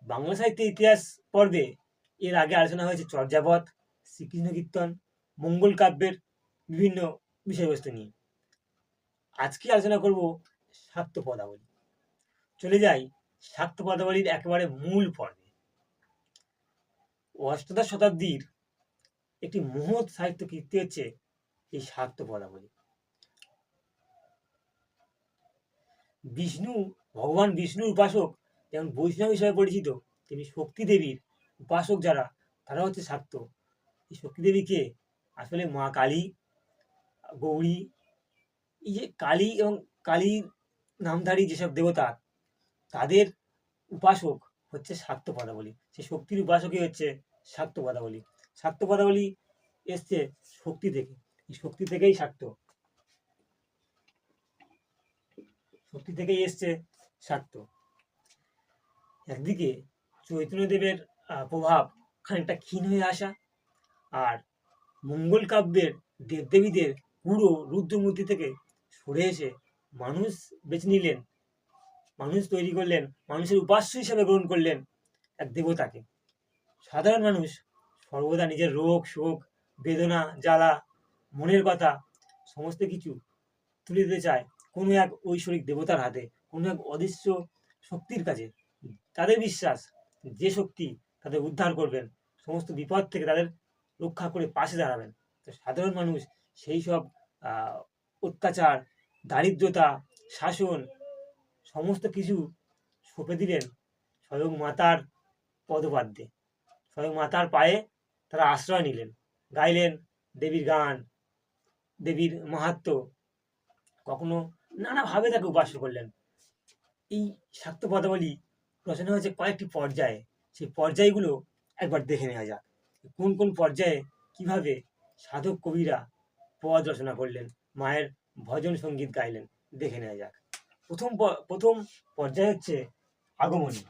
বাংলা সাহিত্যের ইতিহাস পর্বে এর আগে আলোচনা হয়েছে চর্যাপদ, শ্রীকৃষ্ণ কীর্তন, মঙ্গল কাব্যের বিভিন্ন বিষয়বস্তু নিয়ে। আজকে আলোচনা করব শাক্ত পদাবলী। চলে যাই শাক্ত পদাবলীর একেবারে মূল পর্বে। অষ্টাদশ শতাব্দীর একটি মহৎ সাহিত্য কীর্তি হচ্ছে এই শাক্ত পদাবলী। ভগবান বিষ্ণুর উপাসক যেমন বৈষ্ণব হিসেবে পরিচিত, তেমনি শক্তি দেবীর উপাসক যারা, তারা হচ্ছে শাক্ত। এই শক্তি দেবীকে আসলে মা কালী, গৌরী, এই যে কালী এবং কালীর নামধারী যেসব দেবতা, তাদের উপাসক হচ্ছে শাক্ত পদাবলী। সেই শক্তির উপাসকই হচ্ছে শাক্ত পদাবলী। শাক্ত পদাবলী এসছে শক্তি থেকে, এই শক্তি থেকেই শক্তি থেকেই এসছে শাক্ত। একদিকে চৈতন্যদেবের প্রভাব খানিকটা ক্ষীণ হয়ে আসা, আর মঙ্গল কাব্যের দেবদেবীদের পুরো রুদ্রমূর্তি থেকে সরে এসে মানুষ বেছে নিলেন, মানুষ তৈরি করলেন, মানুষের উপাস্য হিসাবে গ্রহণ করলেন এক দেবতাকে। সাধারণ মানুষ সর্বদা নিজের রোগ শোক, বেদনা, জ্বালা, মনের কথা সমস্ত কিছু তুলে দিতে চায় কোনো এক ঐশ্বরিক দেবতার হাতে, কোনো এক অদৃশ্য শক্তির কাছে। তাদের বিশ্বাস যে শক্তি তাদের উদ্ধার করবেন, সমস্ত বিপদ থেকে তাদের রক্ষা করে পাশে দাঁড়াবেন। তো সাধারণ মানুষ সেই সব অত্যাচার, দারিদ্রতা, শাসন সমস্ত কিছু সঁপে দিলেন স্বয়ং মাতার পদপাদ্যে। স্বয়ং মাতার পায়ে তারা আশ্রয় নিলেন, গাইলেন দেবীর গান, দেবীর মাহাত্ম্য, কখনো নানাভাবে তাকে উপাস্য করলেন। এই শাক্ত পদাবলী রচনা হয়েছে কয়েকটি পর্যায়ে। সেই পর্যায়গুলো একবার দেখে নেওয়া যাক। কোন কোন পর্যায়ে কিভাবে সাধক কবিরা পদ রচনা করলেন, মায়ের ভজন সঙ্গীত গাইলেন, দেখে নেওয়া যাক। প্রথম পর্যায় হচ্ছে আগমনী।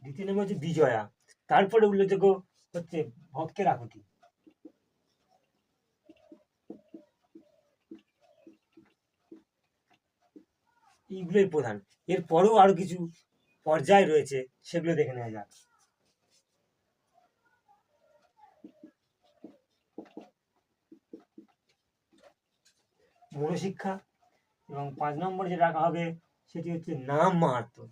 দ্বিতীয় নম্বর হচ্ছে বিজয়া। তারপরে উল্লেখযোগ্য হচ্ছে ভক্তের আকুতি। এইগুলোই প্রধান। এরপরেও আরো কিছু পর্যায় রয়েছে, সেগুলো দেখে নেওয়া যাক। মনোশিক্ষা, এবং 5 নম্বর যে রাখা হবে সেটি হচ্ছে নাম মাহাত্ম্য।